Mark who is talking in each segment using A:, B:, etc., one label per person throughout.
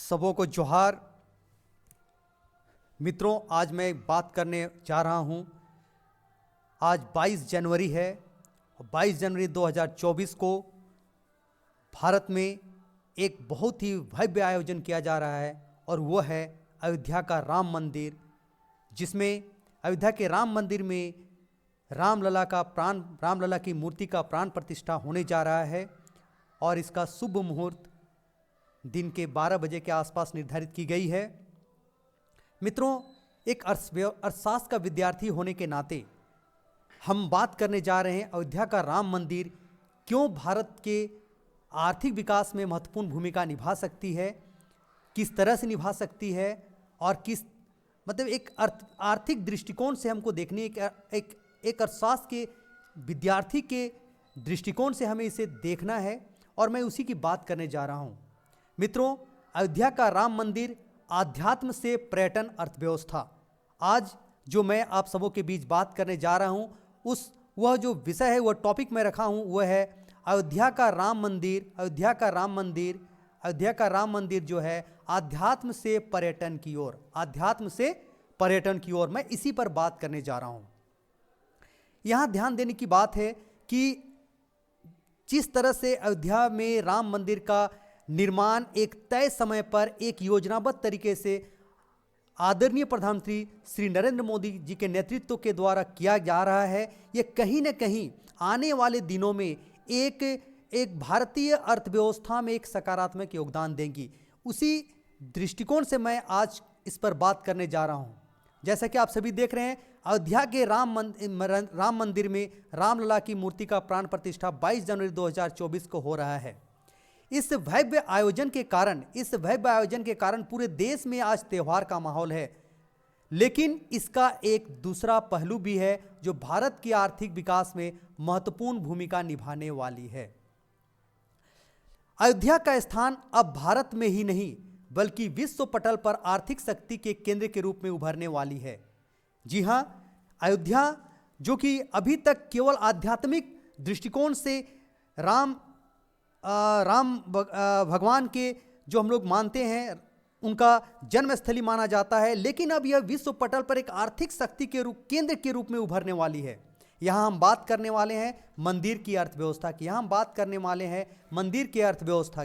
A: सबों को जोहार। मित्रों, आज मैं बात करने जा रहा हूं। आज 22 जनवरी है और 22 जनवरी 2024 को भारत में एक बहुत ही भव्य आयोजन किया जा रहा है और वो है अयोध्या का राम मंदिर, जिसमें अयोध्या के राम मंदिर में रामलला की मूर्ति का प्राण प्रतिष्ठा होने जा रहा है और इसका शुभ मुहूर्त दिन के 12 बजे के आसपास निर्धारित की गई है। मित्रों, एक अर्थशास्त्र का विद्यार्थी होने के नाते हम बात करने जा रहे हैं अयोध्या का राम मंदिर क्यों भारत के आर्थिक विकास में महत्वपूर्ण भूमिका निभा सकती है, किस तरह से निभा सकती है और किस एक आर्थिक दृष्टिकोण से हमको देखने एक अर्थशास्त्र के विद्यार्थी के दृष्टिकोण से हमें इसे देखना है और मैं उसी की बात करने जा रहा हूँ। मित्रों, अयोध्या का राम मंदिर आध्यात्म से पर्यटन अर्थव्यवस्था, आज जो मैं आप सबों के बीच बात करने जा रहा हूँ वह जो विषय है, वह टॉपिक मैं रखा हूँ, वह है अयोध्या का राम मंदिर। अयोध्या का राम मंदिर जो है आध्यात्म से पर्यटन की ओर, आध्यात्म से पर्यटन की ओर, मैं इसी पर बात करने जा रहा हूँ। यहाँ ध्यान देने की बात है कि जिस तरह से अयोध्या में राम मंदिर का निर्माण एक तय समय पर एक योजनाबद्ध तरीके से आदरणीय प्रधानमंत्री श्री नरेंद्र मोदी जी के नेतृत्व के द्वारा किया जा रहा है, ये कहीं न कहीं आने वाले दिनों में एक भारतीय अर्थव्यवस्था में एक सकारात्मक योगदान देंगी। उसी दृष्टिकोण से मैं आज इस पर बात करने जा रहा हूँ। जैसा कि आप सभी देख रहे हैं, अयोध्या के राम मंदिर में रामलला की मूर्ति का प्राण प्रतिष्ठा 22 जनवरी 2024 को हो रहा है। इस भव्य आयोजन के कारण पूरे देश में आज त्यौहार का माहौल है, लेकिन इसका एक दूसरा पहलू भी है जो भारत के आर्थिक विकास में महत्वपूर्ण भूमिका निभाने वाली है। अयोध्या का स्थान अब भारत में ही नहीं बल्कि विश्व पटल पर आर्थिक शक्ति के केंद्र के रूप में उभरने वाली है। जी हां, अयोध्या जो कि अभी तक केवल आध्यात्मिक दृष्टिकोण से राम भगवान के जो हम लोग मानते हैं उनका जन्मस्थली माना जाता है, लेकिन अब यह विश्व पटल पर एक आर्थिक शक्ति के केंद्र के रूप में उभरने वाली है। यहाँ हम बात करने वाले हैं मंदिर की अर्थव्यवस्था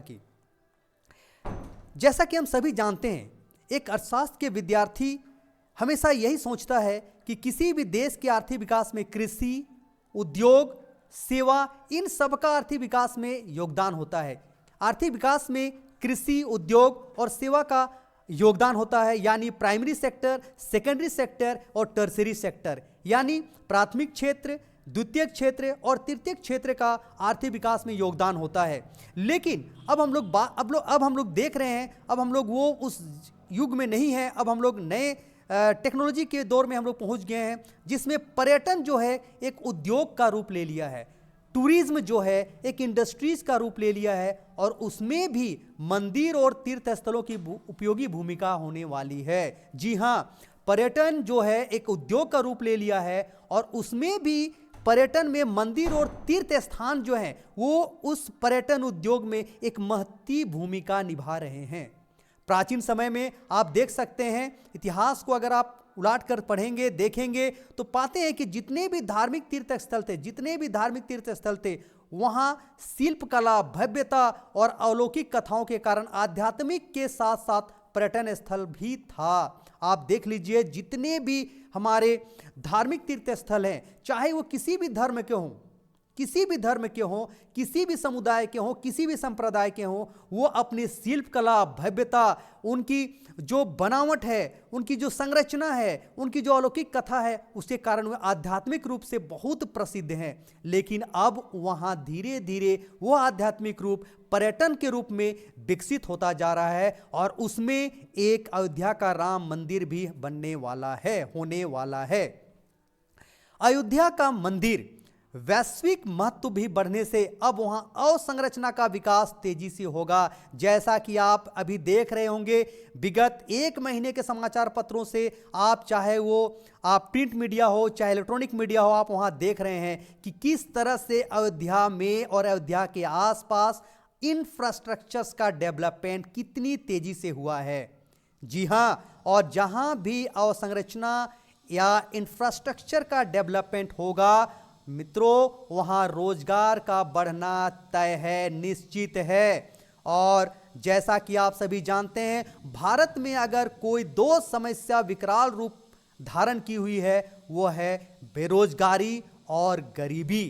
A: की। जैसा कि हम सभी जानते हैं, एक अर्थशास्त्र के विद्यार्थी हमेशा यही सोचता है कि किसी भी देश के आर्थिक विकास में कृषि, उद्योग, सेवा, इन सब का आर्थिक विकास में योगदान होता है। आर्थिक विकास में कृषि, उद्योग और सेवा का योगदान होता है, यानी प्राइमरी सेक्टर, सेकेंडरी सेक्टर और टर्सरी सेक्टर, यानी प्राथमिक क्षेत्र, द्वितीयक क्षेत्र और तृतीयक क्षेत्र का आर्थिक विकास में योगदान होता है। लेकिन अब हम लोग देख रहे हैं, अब हम लोग वो उस युग में नहीं है, अब हम लोग नए टेक्नोलॉजी के दौर में हम लोग पहुंच गए हैं, जिसमें पर्यटन जो है एक उद्योग का रूप ले लिया है, टूरिज्म जो है एक इंडस्ट्रीज का रूप ले लिया है और उसमें भी मंदिर और तीर्थ स्थलों की उपयोगी भूमिका होने वाली है। जी हां, पर्यटन जो है एक उद्योग का रूप ले लिया है और उसमें भी पर्यटन में मंदिर और तीर्थ स्थान जो हैं वो उस पर्यटन उद्योग में एक महत्वपूर्ण भूमिका निभा रहे हैं। प्राचीन समय में आप देख सकते हैं, इतिहास को अगर आप उलाट कर पढ़ेंगे, देखेंगे तो पाते हैं कि जितने भी धार्मिक तीर्थ स्थल थे वहां शिल्पकला, भव्यता और अलौकिक कथाओं के कारण आध्यात्मिक के साथ साथ पर्यटन स्थल भी था। आप देख लीजिए, जितने भी हमारे धार्मिक तीर्थ स्थल हैं, चाहे वो किसी भी धर्म के हों, किसी भी समुदाय के हों, किसी भी संप्रदाय के हों, वो अपनी शिल्पकला, भव्यता, उनकी जो बनावट है, उनकी जो संरचना है, उनकी जो अलौकिक कथा है, उसके कारण वे आध्यात्मिक रूप से बहुत प्रसिद्ध हैं। लेकिन अब वहाँ धीरे धीरे वो आध्यात्मिक रूप पर्यटन के रूप में विकसित होता जा रहा है और उसमें एक अयोध्या का राम मंदिर भी होने वाला है। अयोध्या का मंदिर वैश्विक महत्व भी बढ़ने से अब वहां अवसंरचना का विकास तेजी से होगा। जैसा कि आप अभी देख रहे होंगे, विगत एक महीने के समाचार पत्रों से चाहे वो प्रिंट मीडिया हो, चाहे इलेक्ट्रॉनिक मीडिया हो, आप वहां देख रहे हैं कि किस तरह से अयोध्या में और अयोध्या के आसपास इंफ्रास्ट्रक्चर्स का डेवलपमेंट कितनी तेजी से हुआ है। जी हां, और जहां भी अवसंरचना या इंफ्रास्ट्रक्चर का डेवलपमेंट होगा मित्रों, वहां रोजगार का बढ़ना तय है, निश्चित है। और जैसा कि आप सभी जानते हैं, भारत में अगर कोई दो समस्या विकराल रूप धारण की हुई है, वो है बेरोजगारी और गरीबी।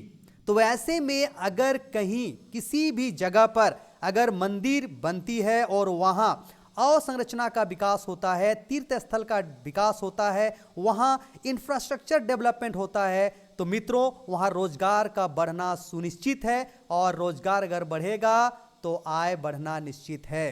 A: तो ऐसे में अगर कहीं किसी भी जगह पर अगर मंदिर बनती है और वहां अवसंरचना का विकास होता है, तीर्थ स्थल का विकास होता है, वहां इंफ्रास्ट्रक्चर डेवलपमेंट होता है, तो मित्रों वहां रोजगार का बढ़ना सुनिश्चित है। और रोजगार अगर बढ़ेगा तो आय बढ़ना निश्चित है।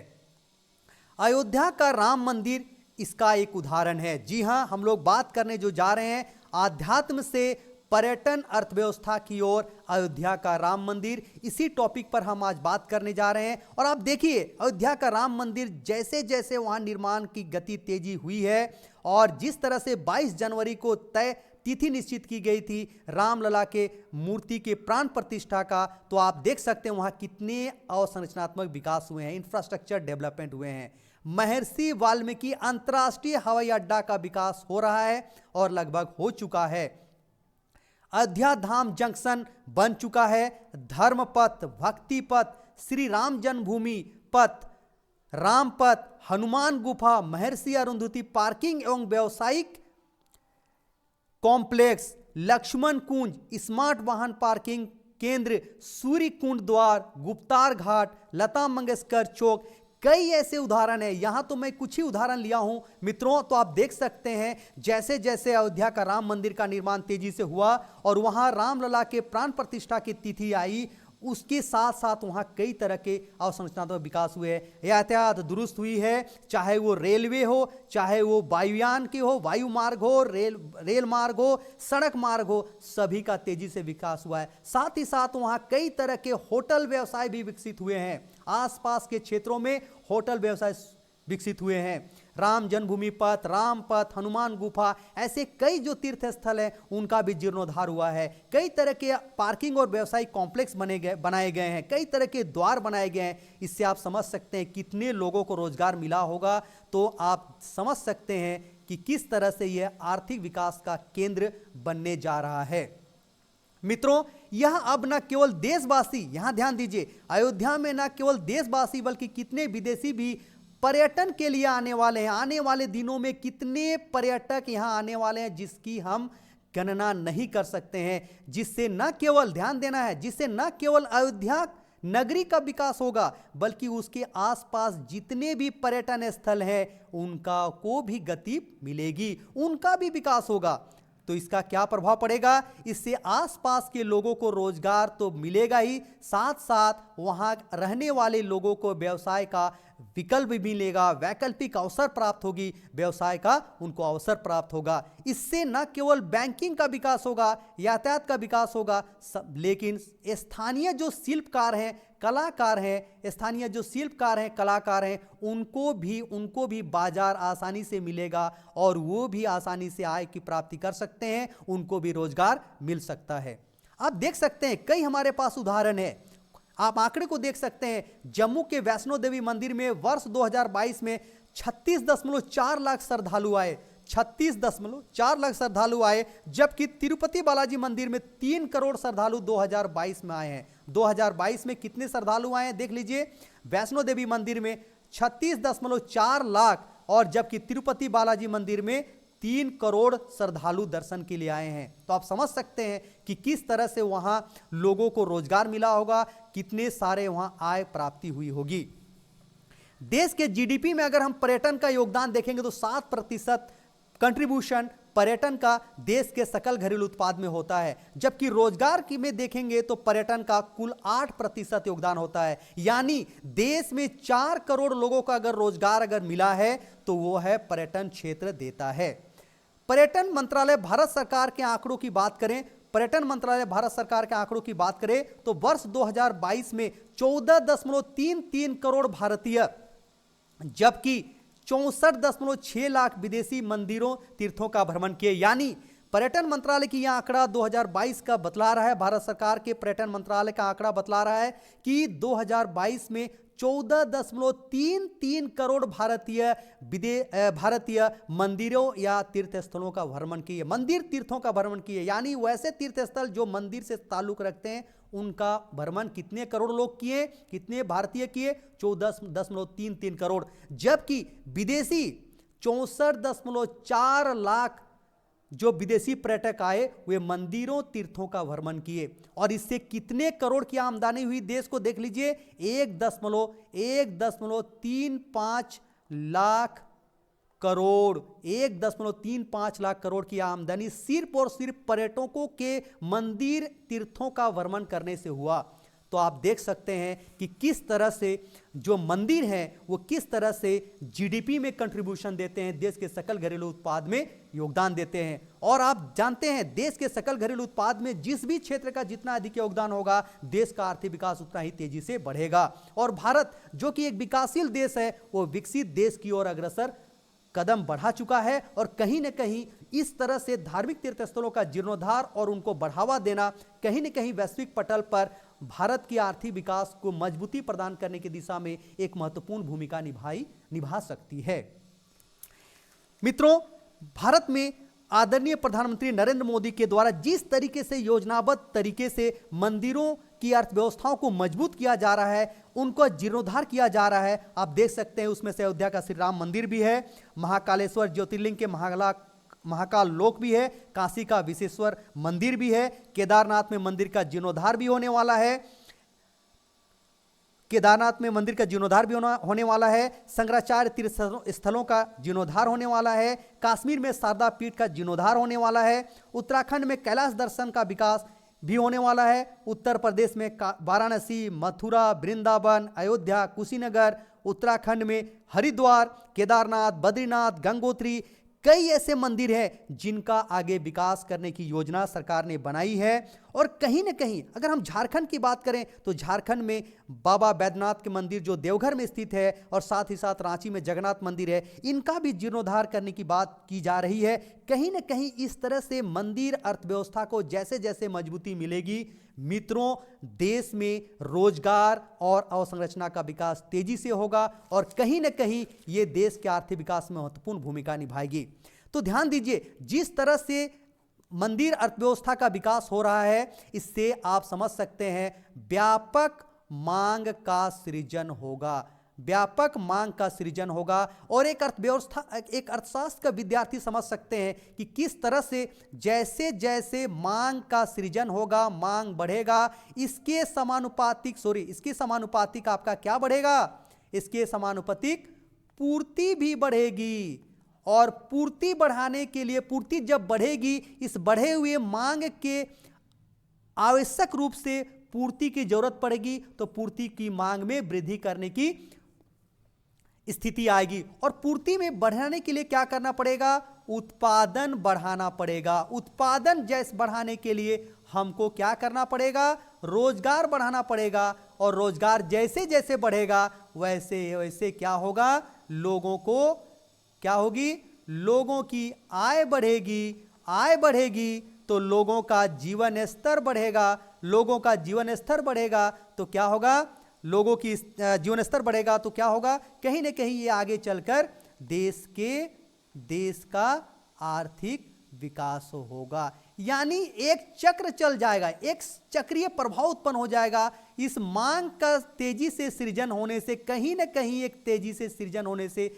A: अयोध्या का राम मंदिर इसका एक उदाहरण है। जी हां, हम लोग बात करने जो जा रहे हैं आध्यात्म से पर्यटन अर्थव्यवस्था की ओर, अयोध्या का राम मंदिर, इसी टॉपिक पर हम आज बात करने जा रहे हैं। और आप देखिए अयोध्या का राम मंदिर जैसे जैसे वहां निर्माण की गति तेजी हुई है और जिस तरह से 22 जनवरी को तय तिथि निश्चित की गई थी रामलला के मूर्ति के प्राण प्रतिष्ठा का, तो आप देख सकते हैं वहां कितने अवसंरचनात्मक विकास हुए हैं, इंफ्रास्ट्रक्चर डेवलपमेंट हुए हैं। महर्षि वाल्मीकि अंतर्राष्ट्रीय हवाई अड्डा का विकास हो रहा है और लगभग हो चुका है। अयोध्या धाम जंक्शन बन चुका है। धर्म पथ, भक्ति पथ, श्री राम जन्मभूमि पथ, राम पथ, हनुमान गुफा, महर्षि अरुंधति पार्किंग एवं व्यावसायिक कॉम्प्लेक्स, लक्ष्मण कुंज, स्मार्ट वाहन पार्किंग केंद्र, सूर्य कुंड द्वार, गुप्तार घाट, लता मंगेशकर चौक, कई ऐसे उदाहरण है। यहां तो मैं कुछ ही उदाहरण लिया हूं मित्रों। तो आप देख सकते हैं जैसे जैसे अयोध्या का राम मंदिर का निर्माण तेजी से हुआ और वहां रामलला के प्राण प्रतिष्ठा की तिथि आई, उसके साथ साथ वहां कई तरह के अवसंरचनात्मक विकास हुए। यातायात दुरुस्त हुई है, चाहे वो रेलवे हो, चाहे वो वायुयान की हो, वायु मार्ग हो, रेल मार्ग हो, सड़क मार्ग हो, सभी का तेजी से विकास हुआ है। साथ ही साथ वहां कई तरह के होटल व्यवसाय भी विकसित हुए हैं। आसपास के क्षेत्रों में होटल व्यवसाय विकसित हुए हैं। राम जन्मभूमि पथ, राम पथ, हनुमान गुफा, ऐसे कई जो तीर्थ स्थल हैं उनका भी जीर्णोद्धार हुआ है। कई तरह के पार्किंग और व्यवसायिक कॉम्प्लेक्स बनाए गए हैं, कई तरह के द्वार बनाए गए हैं। इससे आप समझ सकते हैं कितने लोगों को रोजगार मिला होगा। तो आप समझ सकते हैं कि किस तरह से यह आर्थिक विकास का केंद्र बनने जा रहा है। मित्रों, यह अब न केवल देशवासी, यहां ध्यान दीजिए, अयोध्या में न केवल देशवासी बल्कि कितने विदेशी भी पर्यटन के लिए आने वाले हैं। आने वाले दिनों में कितने पर्यटक यहां आने वाले हैं जिसकी हम गणना नहीं कर सकते हैं। जिससे न केवल ध्यान देना है, जिससे न केवल अयोध्या नगरी का विकास होगा बल्कि उसके आसपास जितने भी पर्यटन स्थल हैं उनका को भी गति मिलेगी, उनका भी विकास होगा। तो इसका क्या प्रभाव पड़ेगा? इससे आसपास के लोगों को रोजगार तो मिलेगा ही, साथ साथ वहां रहने वाले लोगों को व्यवसाय का विकल्प भी मिलेगा, वैकल्पिक अवसर प्राप्त होगी, व्यवसाय का उनको अवसर प्राप्त होगा। इससे न केवल बैंकिंग का विकास होगा, यातायात का विकास होगा, लेकिन स्थानीय जो शिल्पकार हैं, कलाकार हैं, स्थानीय जो शिल्पकार हैं, कलाकार हैं, उनको भी बाजार आसानी से मिलेगा और वो भी आसानी से आय की प्राप्ति कर सकते हैं, उनको भी रोजगार मिल सकता है। आप देख सकते हैं कई हमारे पास उदाहरण है। आप आंकड़े को देख सकते हैं। जम्मू के वैष्णो देवी मंदिर में वर्ष 2022 में 36.4 लाख श्रद्धालु आए, 36.4 लाख श्रद्धालु आए, जबकि तिरुपति बालाजी मंदिर में 3 करोड़ श्रद्धालु 2022 में आए हैं। 2022 में कितने श्रद्धालु आए हैं देख लीजिए। वैष्णो देवी मंदिर में 36.4 लाख और जबकि तिरुपति बालाजी मंदिर में 3 करोड़ श्रद्धालु दर्शन के लिए आए हैं। तो आप समझ सकते हैं कि किस तरह से वहां लोगों को रोजगार मिला होगा, कितने सारे वहां आय प्राप्ति हुई होगी। देश के जीडीपी में अगर हम पर्यटन का योगदान देखेंगे तो 7% कंट्रीब्यूशन पर्यटन का देश के सकल घरेलू उत्पाद में होता है, जबकि रोजगार की में देखेंगे तो पर्यटन का कुल 8% योगदान होता है। यानी देश में 4 करोड़ लोगों का अगर रोजगार अगर मिला है तो वो है पर्यटन क्षेत्र देता है। पर्यटन मंत्रालय भारत सरकार के आंकड़ों की बात करें, पर्यटन मंत्रालय भारत सरकार के आंकड़ों की बात करें तो वर्ष 2022 में 14.33 करोड़ भारतीय, जबकि 64.6 लाख विदेशी मंदिरों तीर्थों का भ्रमण किए। यानी पर्यटन मंत्रालय की यह आंकड़ा 2022 का बतला रहा है, भारत सरकार के पर्यटन मंत्रालय का आंकड़ा बतला रहा है कि 2022 में 14.33 करोड़ भारतीय मंदिरों या तीर्थ स्थलों का भ्रमण किए, मंदिर तीर्थों का भ्रमण किए, यानी वैसे तीर्थ स्थल जो मंदिर से ताल्लुक रखते हैं उनका भ्रमण कितने करोड़ लोग किए, कितने भारतीय किए? 14.33 करोड़। जबकि विदेशी 64.4 लाख जो विदेशी पर्यटक आए वे मंदिरों तीर्थों का भ्रमण किए। और इससे कितने करोड़ की आमदनी हुई देश को देख लीजिए, 1.35 लाख करोड़, 1.35 लाख करोड़ की आमदनी सिर्फ और सिर्फ पर्यटकों के मंदिर तीर्थों का भ्रमण करने से हुआ। तो आप देख सकते हैं कि किस तरह से जो मंदिर हैं वो किस तरह से जीडीपी में कंट्रीब्यूशन देते हैं, देश के सकल घरेलू उत्पाद में योगदान देते हैं। और आप जानते हैं देश के सकल घरेलू उत्पाद में जिस भी क्षेत्र का जितना अधिक योगदान होगा, देश का आर्थिक विकास उतना ही तेजी से बढ़ेगा। और भारत जो कि एक विकासशील देश है, वो विकसित देश की ओर अग्रसर कदम बढ़ा चुका है। और कहीं न कहीं इस तरह से धार्मिक तीर्थ स्थलों का जीर्णोद्धार और उनको बढ़ावा देना कहीं न कहीं वैश्विक पटल पर भारत की आर्थिक विकास को मजबूती प्रदान करने की दिशा में एक महत्वपूर्ण भूमिका निभा सकती है। मित्रों, भारत में आदरणीय प्रधानमंत्री नरेंद्र मोदी के द्वारा जिस तरीके से योजनाबद्ध तरीके से मंदिरों की अर्थव्यवस्थाओं को मजबूत किया जा रहा है, उनको जीर्णोद्धार किया जा रहा है, आप देख सकते हैं उसमें से अयोध्या का श्री राम मंदिर भी है, महाकालेश्वर ज्योतिर्लिंग के महाकाल लोक भी है, काशी का विश्वेश्वर मंदिर भी है, केदारनाथ में मंदिर का जीर्णोद्धार भी होने वाला है, केदारनाथ में मंदिर का जीर्णोद्धार भी होने वाला है, शंकराचार्य तीर्थ स्थलों का जीर्णोद्धार होने वाला है, कश्मीर में शारदा पीठ का जीर्णोद्धार होने वाला है, उत्तराखंड में कैलाश दर्शन का विकास भी होने वाला है, उत्तर प्रदेश में वाराणसी, मथुरा, वृंदावन, अयोध्या, कुशीनगर, उत्तराखंड में हरिद्वार, केदारनाथ, बद्रीनाथ, गंगोत्री, कई ऐसे मंदिर हैं जिनका आगे विकास करने की योजना सरकार ने बनाई है। और कहीं न कहीं अगर हम झारखंड की बात करें तो झारखंड में बाबा बैद्यनाथ के मंदिर जो देवघर में स्थित है और साथ ही साथ रांची में जगन्नाथ मंदिर है, इनका भी जीर्णोद्धार करने की बात की जा रही है। कहीं न कहीं इस तरह से मंदिर अर्थव्यवस्था को जैसे जैसे मजबूती मिलेगी, मित्रों, देश में रोजगार और अवसंरचना का विकास तेजी से होगा और कहीं न कहीं ये देश के आर्थिक विकास में महत्वपूर्ण भूमिका निभाएगी। तो ध्यान दीजिए, जिस तरह से मंदिर अर्थव्यवस्था का विकास हो रहा है, इससे आप समझ सकते हैं व्यापक मांग का सृजन होगा, व्यापक मांग का सृजन होगा। और एक अर्थशास्त्र का विद्यार्थी समझ सकते हैं कि किस तरह से जैसे जैसे मांग का सृजन होगा, मांग बढ़ेगा, इसके समानुपातिक आपका क्या बढ़ेगा? इसके समानुपातिक पूर्ति भी बढ़ेगी। और पूर्ति बढ़ाने के लिए, पूर्ति जब बढ़ेगी, इस बढ़े हुए मांग के आवश्यक रूप से पूर्ति की जरूरत पड़ेगी, तो पूर्ति की मांग में वृद्धि करने की स्थिति आएगी। और पूर्ति में बढ़ाने के लिए क्या करना पड़ेगा? उत्पादन बढ़ाना पड़ेगा। उत्पादन जैसे बढ़ाने के लिए हमको क्या करना पड़ेगा? रोजगार बढ़ाना पड़ेगा। और रोजगार जैसे जैसे बढ़ेगा वैसे वैसे क्या होगा? लोगों को क्या होगी? लोगों की आय बढ़ेगी। आय बढ़ेगी तो लोगों का जीवन स्तर बढ़ेगा। लोगों का जीवन स्तर बढ़ेगा तो क्या होगा? लोगों की जीवन स्तर बढ़ेगा तो क्या होगा? कहीं ना कहीं ये आगे चलकर देश का आर्थिक विकास होगा। यानी एक चक्र चल जाएगा, एक चक्रीय प्रभाव उत्पन्न हो जाएगा। इस मांग का तेजी से सृजन होने से, कहीं ना कहीं एक तेजी से सृजन होने से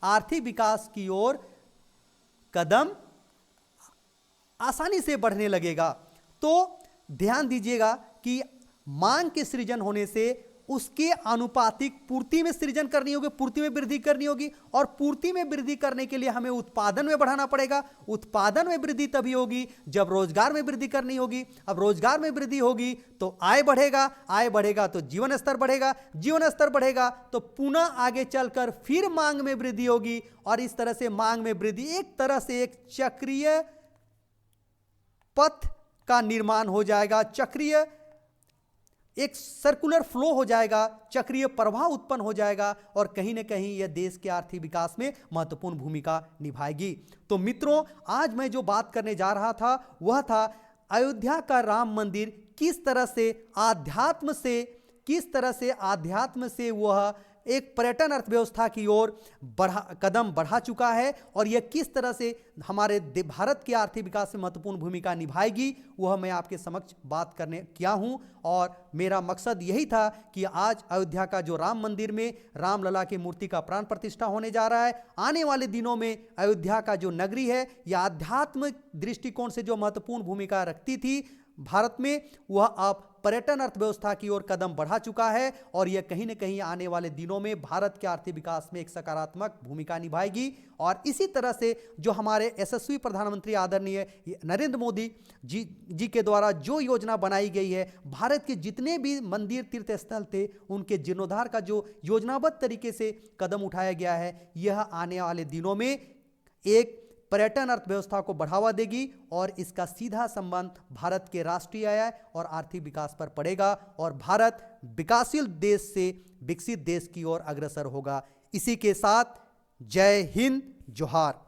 A: आर्थिक विकास की ओर कदम आसानी से बढ़ने लगेगा। तो ध्यान दीजिएगा कि मांग के सृजन होने से उसके आनुपातिक पूर्ति में सृजन करनी होगी, पूर्ति में वृद्धि करनी होगी। और पूर्ति में वृद्धि करने के लिए हमें उत्पादन में बढ़ाना पड़ेगा। उत्पादन में वृद्धि तभी होगी जब रोजगार में वृद्धि करनी होगी। अब रोजगार में वृद्धि होगी तो आय बढ़ेगा, आय बढ़ेगा तो जीवन स्तर बढ़ेगा, जीवन स्तर बढ़ेगा तो पुनः आगे चलकर फिर मांग में वृद्धि होगी। और इस तरह से मांग में वृद्धि एक तरह से एक चक्रीय पथ का निर्माण हो जाएगा। चक्रीय एक सर्कुलर फ्लो हो जाएगा, चक्रीय प्रवाह उत्पन्न हो जाएगा और कहीं ना कहीं यह देश के आर्थिक विकास में महत्वपूर्ण भूमिका निभाएगी। तो मित्रों, आज मैं जो बात करने जा रहा था वह था अयोध्या का राम मंदिर किस तरह से आध्यात्म से वह एक पर्यटन अर्थव्यवस्था की ओर कदम बढ़ा चुका है और यह किस तरह से हमारे भारत के आर्थिक विकास में महत्वपूर्ण भूमिका निभाएगी, वह मैं आपके समक्ष बात करने किया हूं। और मेरा मकसद यही था कि आज अयोध्या का जो राम मंदिर में रामलला की मूर्ति का प्राण प्रतिष्ठा होने जा रहा है, आने वाले दिनों में अयोध्या का जो नगरी है यह आध्यात्मिक दृष्टिकोण से जो महत्वपूर्ण भूमिका रखती थी भारत में, वह अब पर्यटन अर्थव्यवस्था की ओर कदम बढ़ा चुका है और यह कहीं न कहीं आने वाले दिनों में भारत के आर्थिक विकास में एक सकारात्मक भूमिका निभाएगी। और इसी तरह से जो हमारे यशस्वी प्रधानमंत्री आदरणीय नरेंद्र मोदी जी के द्वारा जो योजना बनाई गई है, भारत के जितने भी मंदिर तीर्थ स्थल थे उनके जीर्णोद्धार का जो योजनाबद्ध तरीके से कदम उठाया गया है, यह आने वाले दिनों में एक पर्यटन अर्थव्यवस्था को बढ़ावा देगी और इसका सीधा संबंध भारत के राष्ट्रीय आय और आर्थिक विकास पर पड़ेगा और भारत विकासशील देश से विकसित देश की ओर अग्रसर होगा। इसी के साथ जय हिंद, जोहार।